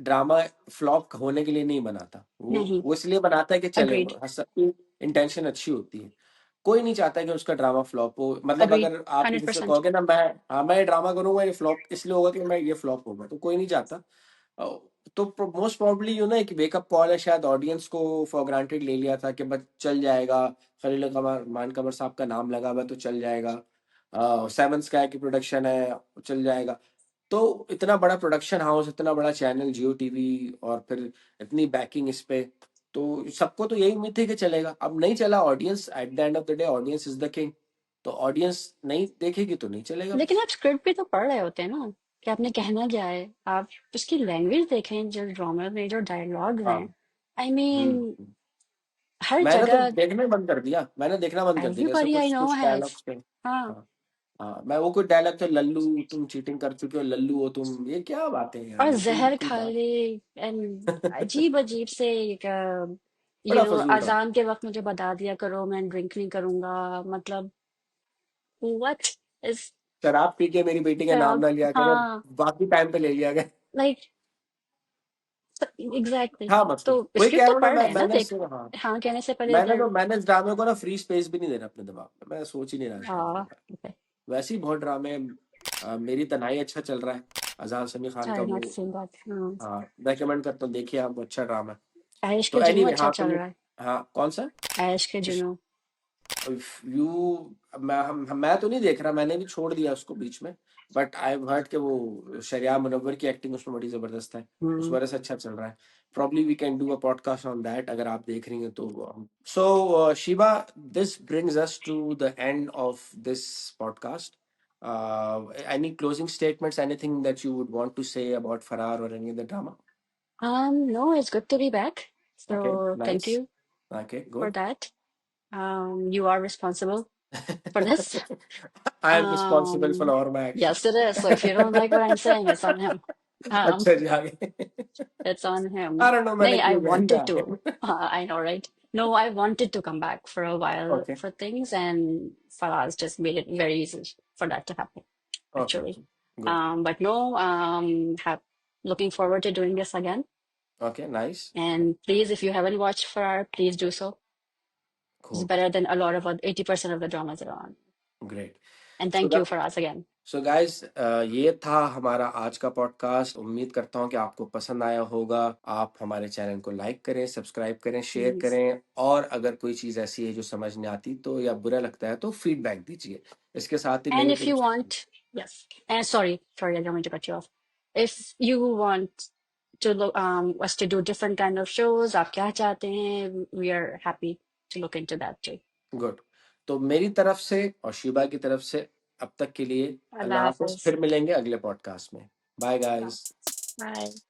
ड्रामा फ्लॉप होने के लिए नहीं बनाता, नहीं, वो इसलिए बनाता है कि चले, अग्रीड, सबकी इंटेंशन अच्छी होती है। कोई नहीं चाहता कि उसका ड्रामा फ्लॉप हो, मतलब अग्रीड, अगर आप हंड्रेड किसी से परसेंट कहोगे ना, मैं हाँ मैं ये ड्रामा करूंगा, ये फ्लॉप इसलिए होगा कि मैं ये फ्लॉप होगा, तो कोई नहीं चाहता। अ, तो मोस्ट प्रोबेबली यू ना एक वेकअप कॉल है, शायद ऑडियंस को फॉर ग्रांटेड ले लिया था कि बस चल जाएगा, खलील कमर मान कमर साहब का नाम लगा हुआ है तो चल जाएगा, सेवन स्काई की प्रोडक्शन है, चल जाएगा। तो इतना बड़ा प्रोडक्शन हाउस, इतना बड़ा चैनल जियो टीवी, और फिर इतनी बैकिंग इस पे, तो सबको तो यही उम्मीद थी कि चलेगा। अब नहीं चला, audience at the end of the day audience is the king, तो ऑडियंस नहीं देखेगी तो नहीं चलेगा लेकिन बस। आप स्क्रिप्ट भी तो पढ़ रहे होते हैं ना कि आपने कहना क्या है। आप उसकी लैंग्वेज देखें, जो ड्रामा में जो डायलॉग्स हाँ। हैं, आई मीन हम्म। हर मैंने तो जगह। देखना ही बंद कर दिया, मैंने देखना बंद कर दिया, जैसे एवरीबॉडी आई कुछ नो कुछ हैज, डायलॉग्स थे। हाँ। हाँ। हाँ, मैं वो कोई डायलॉग थे, लल्लू तुम चीटिंग कर चुके हो, लल्लू हो तुम, ये क्या बातें हैं और यार, ये कोई जहर कोई खा बात। ले एंड अजीब अजीब से बड़ा फजूल ड्रामा। अजान के वक्त मुझे बता दिया करो मैं ड्रिंक नहीं करूंगा, मतलब व्हाट इज शराब पी के मेरी बेटी का नाम टॉक। ना लिया करे, हाँ, बाकी टाइम पे ले लिया गया। Like exactly. हाँ तो मतलब वही कह स्क्रिप्ट रहा तो हूँ ना, पढ़ रहे हैं ना, मैंने देख। सिर्फ हाँ, हाँ कहने से पहले अगर मैंने इस ड्रामे को ना फ्री स्पेस भी नहीं देना अपने दिमाग में, मैं सोच ही नहीं रहा इस ड्रामे के हाँ, बारे okay. में। वैसे ही बहुत ड्रामे, मेरी तन्हाई अच्छा चल रहा है, अजान समी खान I का have वो। not seen that. हाँ, हाँ रेकमेंड करता हूँ, देखिए आप, वो अच्छा ड्रामा है। ऐश तो के जुनू एनीवे अच्छा हाँ, तो चल रहा है। हाँ कौन सा? ऐश के जुनू। यू, मैं तो नहीं देख रहा, मैंने भी छोड़ दिया उसको बीच में। बट आई हर्ड कि वो शरिया मुनव्वर की एक्टिंग उसमें बड़ी जबरदस्त है, उस हम्म। वजह से अच्छा चल रहा है। Probably we can do a podcast on that, अगर आप देख रही हैं तो। So Shiva, this brings us to the end of this podcast. Any closing statements, anything that you would want to say about Faraar और any other drama? No, it's good to be back. Okay, So thank nice. you okay, for good. that. You are responsible for this. I am responsible for all my Yes, actions. it is. So if you don't like what I'm saying, it's on him. Um, अच्छा जी, आगे। it's on him. I don't know मैंने Nay, I क्यों कह दिया wanted आगे। to. I know, right? No, I wanted to come back for a while okay, for things, and Faraz just made it very easy for that to happen, okay, actually. Good. But no, looking forward to doing this again. Okay, nice. And please, if you haven't watched Farrar, please do so. It's खूब, better than a lot of 80% of the dramas that are on. Great. And so thank you, Faraz, again. So guys, ये था हमारा आज का पॉडकास्ट। उम्मीद करता हूँ कि आपको पसंद आया होगा। आप हमारे चैनल को लाइक करें, सब्सक्राइब करें, शेयर Please. करें, और अगर कोई चीज़ ऐसी है जो समझ नहीं आती तो या बुरा लगता है तो फीडबैक दीजिए। इसके साथ ही And मेरे if you कुछ, want Yes. And sorry, I don't mean to cut you off. If you want to look us to do different kind of shows, आप क्या चाहते हैं, we are happy to look into that too. Good. तो मेरी तरफ से और शिबा की तरफ से अब तक के लिए अल्लाह Allah हाफिज। Hafiz. फिर मिलेंगे अगले पॉडकास्ट में। Bye Allah guys. Hafiz. Bye.